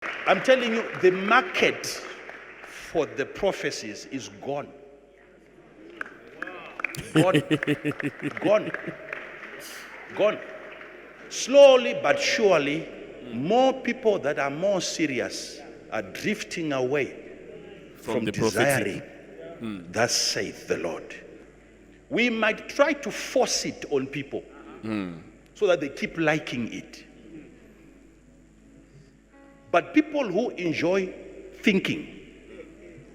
I'm telling you, the market for the prophecies is gone. Gone. Gone. Gone. Slowly but surely, more people that are more serious are drifting away from the desiring. Thus saith the Lord. We might try to force it on people so that they keep liking it. But people who enjoy thinking,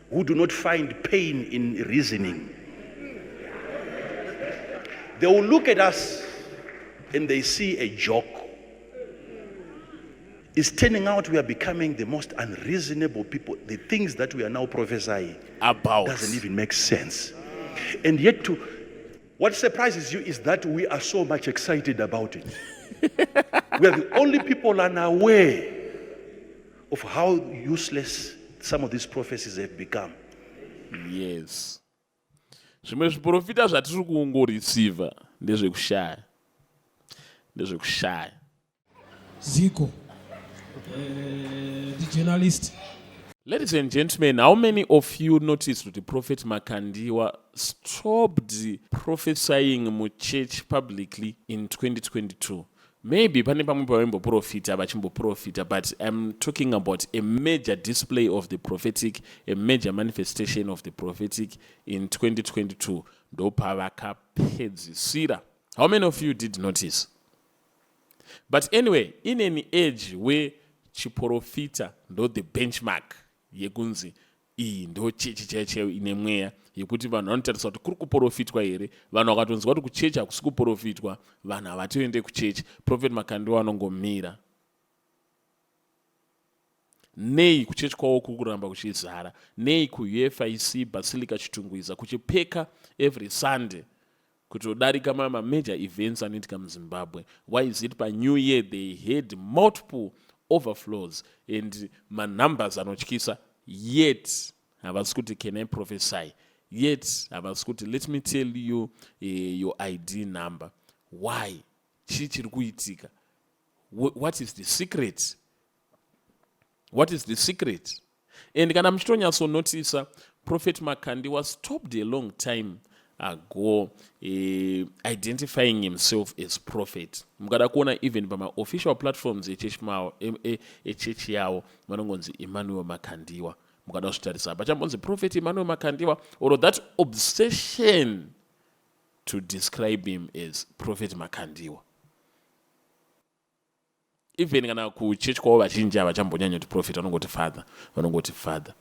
who do not find pain in reasoning, they will look at us and they see a joke. It's turning out we are becoming the most unreasonable people. The things that we are now prophesying About. doesn't even make sense. And yet, what surprises you is that we are so much excited about it. We are the only people unaware of how useless some of these prophecies have become. Yes. Zvimwe zviprofita zvatiri kungoreceiva ndezvekushaya. Ndezvekushaya. Zico, the journalist. Ladies and gentlemen, how many of you noticed that Prophet Makandiwa stopped prophesying in church publicly in 2022? Maybe pane pamwe pavimboprofita vachimboprofita, but I'm talking about a major display of the prophetic, a major manifestation of the prophetic in 2022. Ndopavakapedzisira. How many of you did notice? But anyway, in an age where chiprofita ndo the benchmark yekunzi iyi ndo chechi chaiyo ine mweya yekuti vanhu vanotariswa kuti kuri kuprofitwa here, vanhu vakatonzwa kuti kuchechi hakusi kuprofitwa, vanhu havatoende kuchechi, Prophet Makandiwa anongomira. Nei kuchechi kwavo kuri kuramba kuchizara, nei kuUFIC Basilica Chitungwiza kuchipeka every Sunday kutodarika ma major events anoitika muZimbabwe. Why is it by New Year they had multiple overflows and numbers anotyisa, yet havasi kuti can I prophesy, yet havasi kuti let me tell you your ID number. Why? Chii chiri kuitika? What is the secret? What is the secret? And kana muchitonyatsonotice, Prophet Makandiwa stopped a long time ago identifying himself as prophet. Mukada kuona even pama official platforms echechi yavo vanongonzi Emmanuel Makandiwa. Mukada kutarisa pachambonzi Prophet Emmanuel Makandiwa, or that obsession to describe him as Prophet Makandiwa. Even kana kuchechi kwavo vazhinji havachambonyanya kuti prophet, vanongoti father.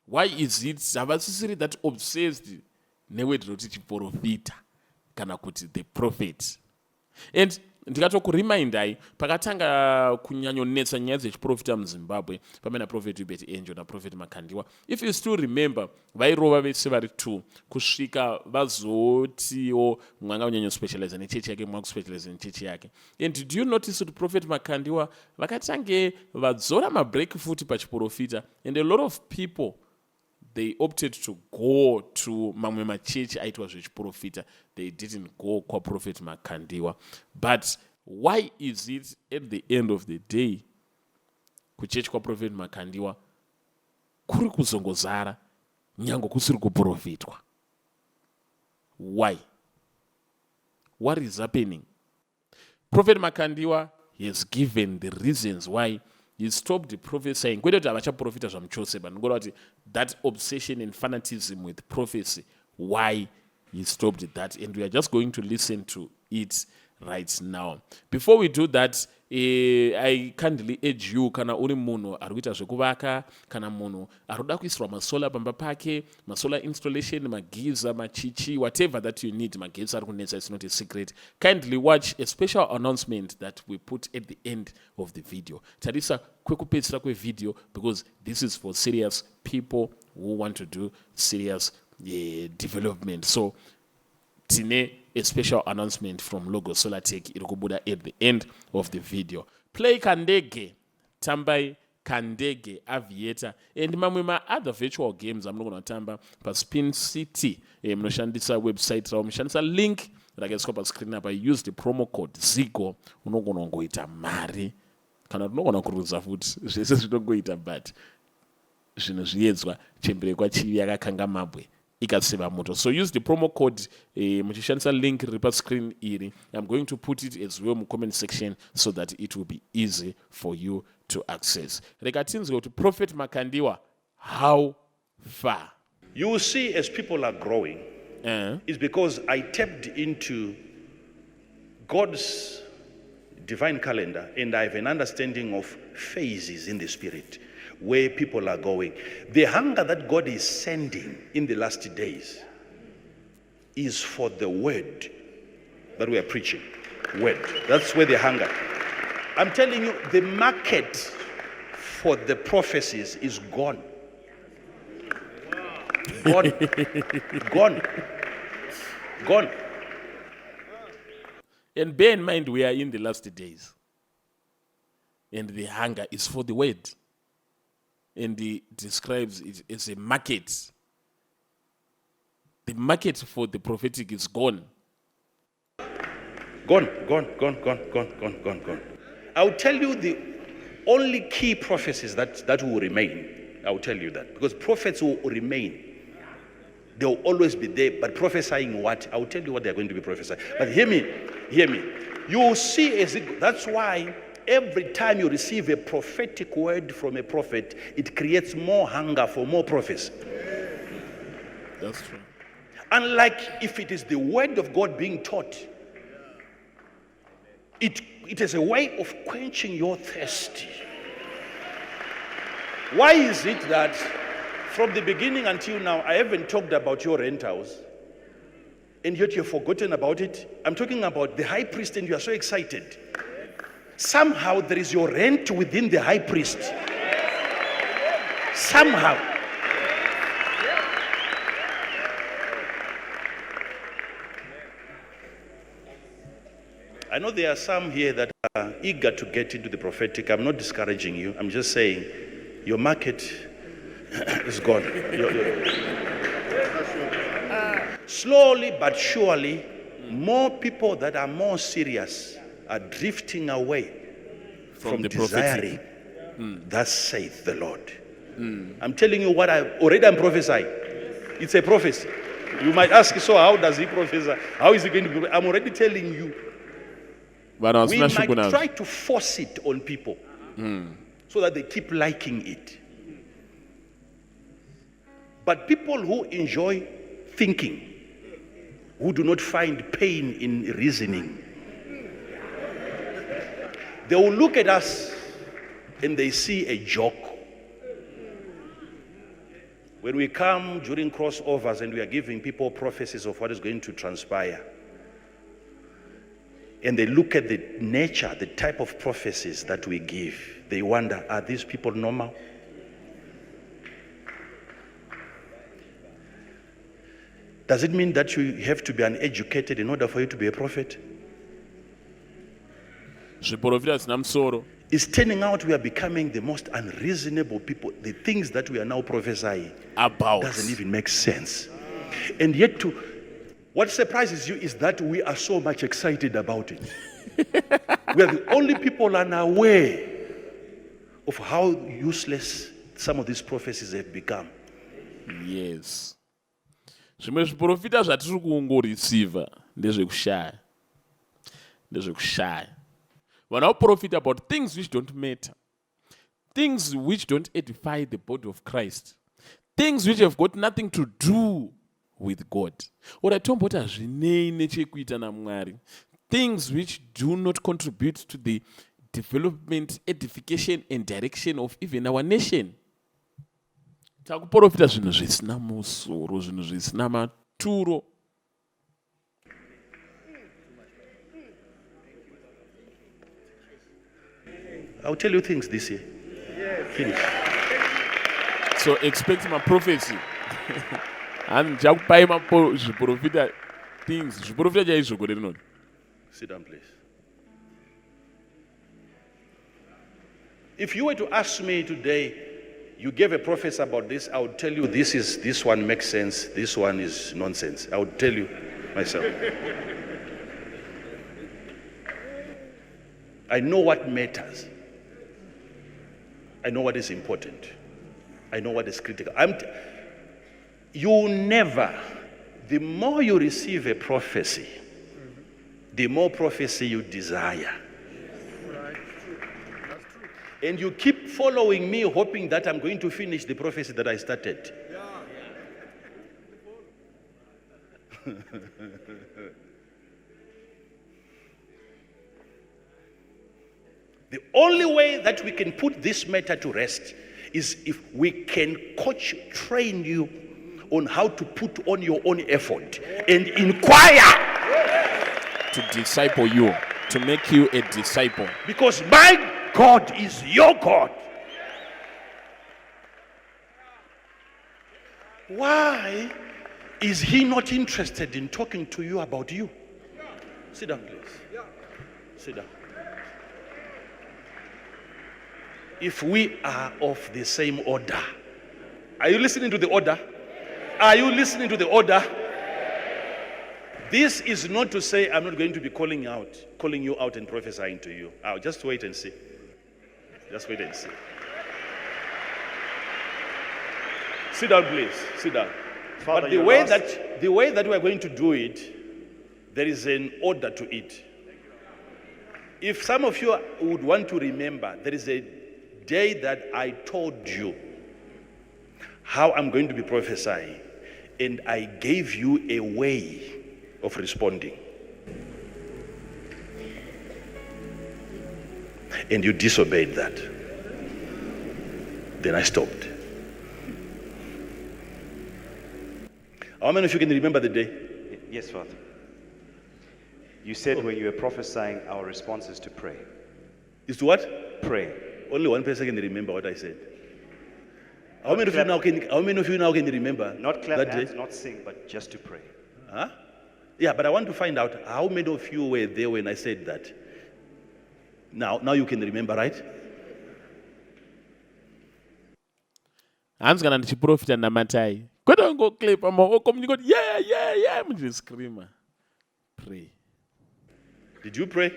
Why is it havasisiri that obsessed neword roti chiprofita kana kuti the prophet? And ndikatokuremindai pakatanga kunyanyonetsa nyaya dzechiprofita muZimbabwe pamene Prophet Hubert Angel naProphet Makandiwa, if you still remember, vairova vese vari 2 kusvika vazotiwo mwanga unyanyospecialize nechechi yake, mwa kuspecialize nechechi yake. And do you notice kuti Prophet Makandiwa vakatange vadzora mabreak futi pachiprofita, and a lot of people they opted to go to mamwe machechi aitwa zvechiprofita. They didn't go kwa Prophet Makandiwa. But why is it at the end of the day kuchechi kwa Prophet Makandiwa kuri kuzongozara nyango kusiri kuprofitwa? Why? What is happening? Prophet Makandiwa has given the reasons why he stopped prophesying. Kwete kuti havachaprofita zvamuchose, but ngora kuti that obsession and fanatism with prophecy, why he stopped that. And we are just going to listen to it right now. Before we do that, I kindly urge you, kana uri munhu ari kuita zvekuvaka, kana munhu ari kuda kuisirwa masola pamba pake, masolar installation, magiza, machichi, whatever that you need, magetsi ari kunetsa, it's not a secret. Kindly watch a special announcement that we put at the end of the video. Tarisa kwekupedzisira kwevideo, because this is for serious people who want to do serious development. So tine a special announcement from Logo Solar Tech irikubuda at the end of the video. Play Kandege, Tambai Kandege, Aviator, and mamwe ma other virtual games amunogona tamba pa Spin City. Munoshandisa website rawo, mushandisa link rakaiswa pa screen apa. Use the promo code ZIGO, unogona ngoita mari kana tinogona kurudza futi zvese zvinongoita but zvinhu zviedzwa chemberekwa chivi yakakanga mabwe ikatsiva moto. So use the promo code muchishandisa link riri pascreen iri. I'm going to put it as well comment section so that it will be easy for you to access. Reka tinzwe kuti Prophet Makandiwa, how far? You will see as people are growing, it's because I tapped into God's divine calendar and I have an understanding of phases in the spirit where people are going. The hunger that God is sending in the last days is for the word that we are preaching. Word. That's where the hunger. I'm telling you, the market for the prophecies is gone. Gone. Gone. Gone. And bear in mind, we are in the last days. And the hunger is for the word. And he describes it as a market. The market for the prophetic is gone. Gone, gone, gone, gone, gone, gone, gone, gone. I'll tell you the only key prophecies that will remain. I'll tell you that. Because prophets will remain. They will always be there. But prophesying what? I'll tell you what they're going to be prophesying. But hear me, hear me. You will see as it, that's why every time you receive a prophetic word from a prophet, it creates more hunger for more prophecy. That's true. Unlike if it is the word of God being taught, it is a way of quenching your thirst. Why is it that from the beginning until now, I haven't talked about your rent house, and yet you've forgotten about it? I'm talking about the high priest, and you are so excited. Somehow there is your rent within the high priest. Somehow. I know there are some here that are eager to get into the prophetic. I'm not discouraging you. I'm just saying your market is gone. Slowly but surely, more people that are more serious are drifting away from the desiring. Thus saith the Lord. I'm telling you what I'm prophesying. It's a prophecy. You might ask, so how does he prophesy? How is he going to be? I'm already telling you. We might try to force it on people so that they keep liking it. But people who enjoy thinking, who do not find pain in reasoning, they will look at us and they see a joke. When we come during crossovers and we are giving people prophecies of what is going to transpire, and they look at the nature, the type of prophecies that we give, they wonder, are these people normal? Does it mean that you have to be uneducated in order for you to be a prophet? It's turning out we are becoming the most unreasonable people. The things that we are now prophesying about doesn't even make sense. And yet what surprises you is that we are so much excited about it. We are the only people unaware of how useless some of these prophecies have become. Yes. Zvimwe zviprofita zvatiri kuungoreceiva ndezvekushaya. Ndezvekushaya. Vanoprofita about things which don't matter. Things which don't edify the body of Christ. Things which have got nothing to do with God. Uratombota zvinei nechekuita naMwari. Things which do not contribute to the development, edification and direction of even our nation. Takuprofita zvinhu zvisina musoro, zvinhu zvisina maturo. I'll tell you things this year. Finish. So expect my prophecy. And jakupai zviprofita things. Zviprofita chaizvo gore rinori. Sit down, please. If you were to ask me today, you gave a prophecy about this, I would tell you this one makes sense, this one is nonsense. I would tell you myself. I know what matters. I know what is important. I know what is critical. The more you receive a prophecy, the more prophecy you desire. And you keep following me, hoping that I'm going to finish the prophecy that I started. The only way that we can put this matter to rest is if we can train you on how to put on your own effort and inquire. To disciple you, to make you a disciple. Because my God is your God. Why is he not interested in talking to you about you? Sit down, please. Sit down. If we are of the same order, are you listening to the order? Are you listening to the order? This is not to say I'm not going to be calling you out and prophesying to you. I'll just wait and see. Just wait and see. Sit down, please. Sit down. Father, but the way that we are going to do it, there is an order to it. If some of you would want to remember, there is a day that I told you how I'm going to be prophesying, and I gave you a way of responding. And you disobeyed that. Then I stopped. How many of you can remember the day? Yes, Father. You said when you were prophesying, our response is to pray. Is to what? Pray. Only one person can remember what I said. How many of you now can remember? Not clap that hands, day? not sing, but just to pray. Huh? Yeah, but I want to find out how many of you were there when I said that. Now you can remember, right? Hands gonna chiprofita na matai. Kwenda ngo clap amaoko mnyiko yeah mnje screamer. Pray. Did you pray?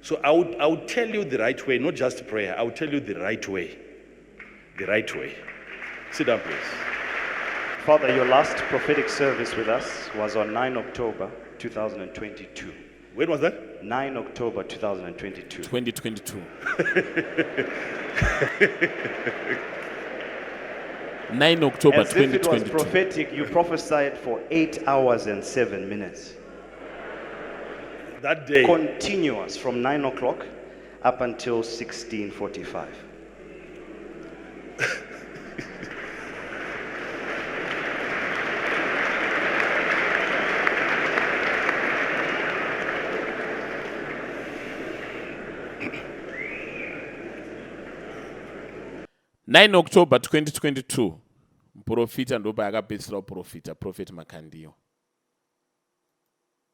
So I would tell you the right way, not just prayer. I would tell you the right way. The right way. Sit down, please. Father, your last prophetic service with us was on 9 October 2022. When was that? 9 October 2022. 2022. 9 October As if it 2022. was prophetic, you prophesied for 8 hours and 7 minutes. That day. Continuous from 9 o'clock up until 16:45. October 2022. Profita ndo paakapedzisira profita Prophet Makandiwa.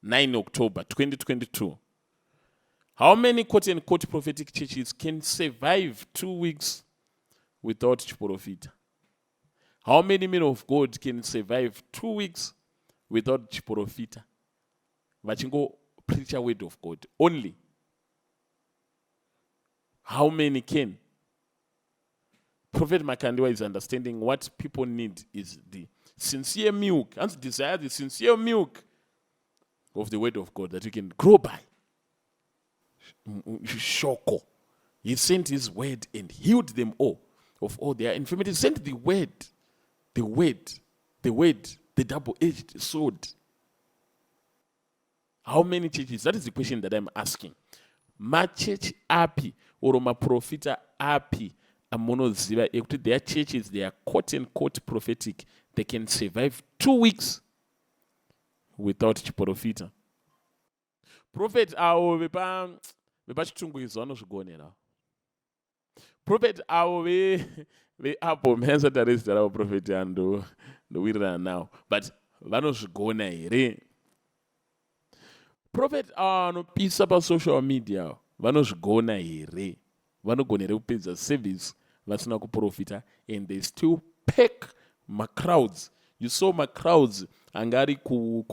9 October 2022. How many quote-unquote prophetic churches can survive 2 weeks without chiprofita? How many men of God can survive 2 weeks without chiprofita? Vachingo preach a word of God only. How many can? Prophet Makandiwa is understanding what people need is the sincere milk, and desire the sincere milk of the word of God that you can grow by. Shoko. He sent his word and healed them all of all their infirmities. Sent the word, the double-edged sword. How many churches? That is the question that I'm asking. Ma church api or ma profita api amonoziva ekuti their churches, they are quote-unquote prophetic. They can survive 2 weeks without chiprofita. Prophet awo vepa chitungukizo vanozvigonera. Prophet awo ve apo mhenza tarizita ravo prophet ando ndowirirana nawo, but vanozvigona here. Prophet anopisa pa social media vanozvigona here. Vanogona here kupedza service vasina kuprofita, and they still pack crowds. You saw crowds angari ku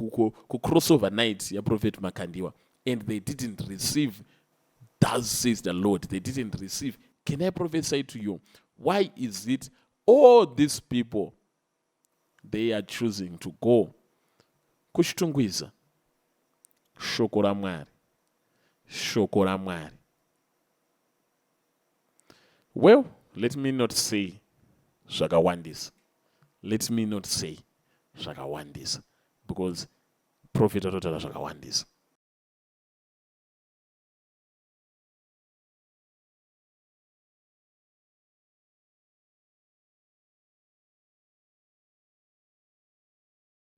crossover night ya Prophet Makandiwa, and they didn't receive thus says the Lord. They didn't receive. Can I prophesy to you? Why is it all these people, they are choosing to go kuchitungwiza shoko raMwari, shoko raMwari? Well, let me not say zvakawandisa. Let me not say zvakawandisa, because prophet atotaura zvakawandisa.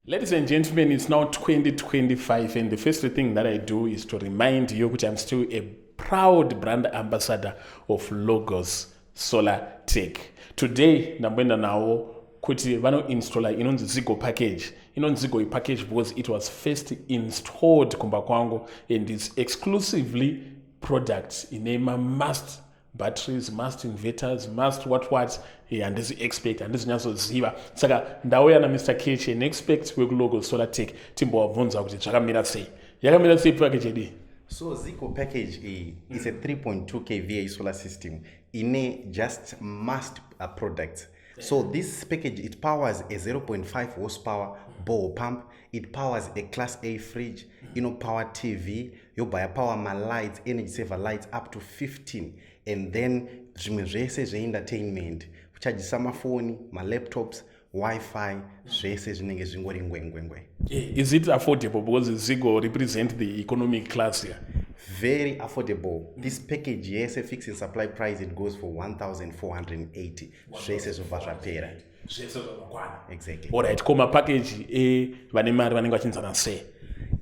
Ladies and gentlemen, it's now 2025, and the first thing that I do is to remind you that I'm still a proud brand ambassador of Logos Solar Tech. Today, nambenda nawo kuti vano installer inonzi Zigo package. Inonzi Zigo package because it was first installed kumba kwangu, and it's exclusively products inema must batteries, must inverters, must what and this expect and this nyaso ziva. Saka ndauya na Mr. Kech and expect Logos Solar Tech timbo wabvunza kuti zvakamira sei. Yakamira sei package idi? So Zico package is a 3.2 kVA solar system in a just must product. So this package, it powers a 0.5 horsepower bore pump. It powers a class A fridge, power TV. You buy power my lights, energy saver lights up to 15. And then zvese entertainment, charge some phone, my laptops, Wi-Fi, zvese zvinenge zvingori ngwengwengwe. Is it affordable because Zigo represent the economic class here? Very affordable. This package, yes, a fixed supply price, it goes for 1,480. Zvese zvobva exactly. Alright, koma package vane mari vanenge vachinzana sei?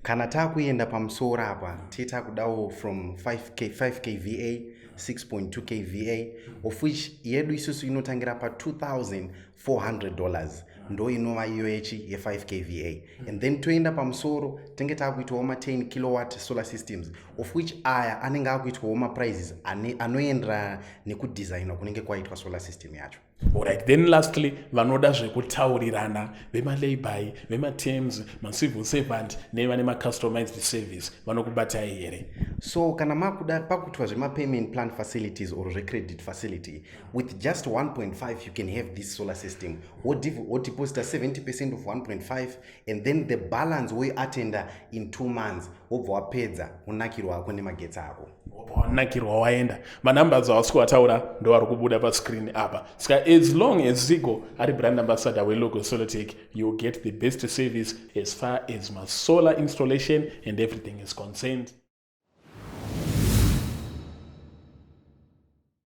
Kana takuenda pamusoro apa titakudawo from 5 kVA 6.2 kVA, of which yedu isusu inotangira pa $2,400 ndo inova iyo ye 5 kVA, and then toenda pamusoro tenge takuitawo ma 10 kilowatt solar systems, of which aya anenge akuitwawo ma prices anoendera nekudesignwa kunenge kwaitwa solar system yacho. Alright, then lastly, vanoda zvekutaurirana vema-layby, vema-terms, ma-civil servant nevane ma-customized service vanokubatai here? So kana makuda pakuitwa zvema-payment plan facilities or credit facility, with just 1.5 you can have this solar system. What deposit 70% of 1.5, and then the balance we attend in 2 months obva wapedza unakirwa wako nemagetsi ako. Wanakirwa waenda. Manumbers awasikuataura ndo ari kubuda pa screen apa. Saka as long as Zigo ari brand ambassador we Logos Solar Tech, you get the best service as far as my solar installation and everything is concerned.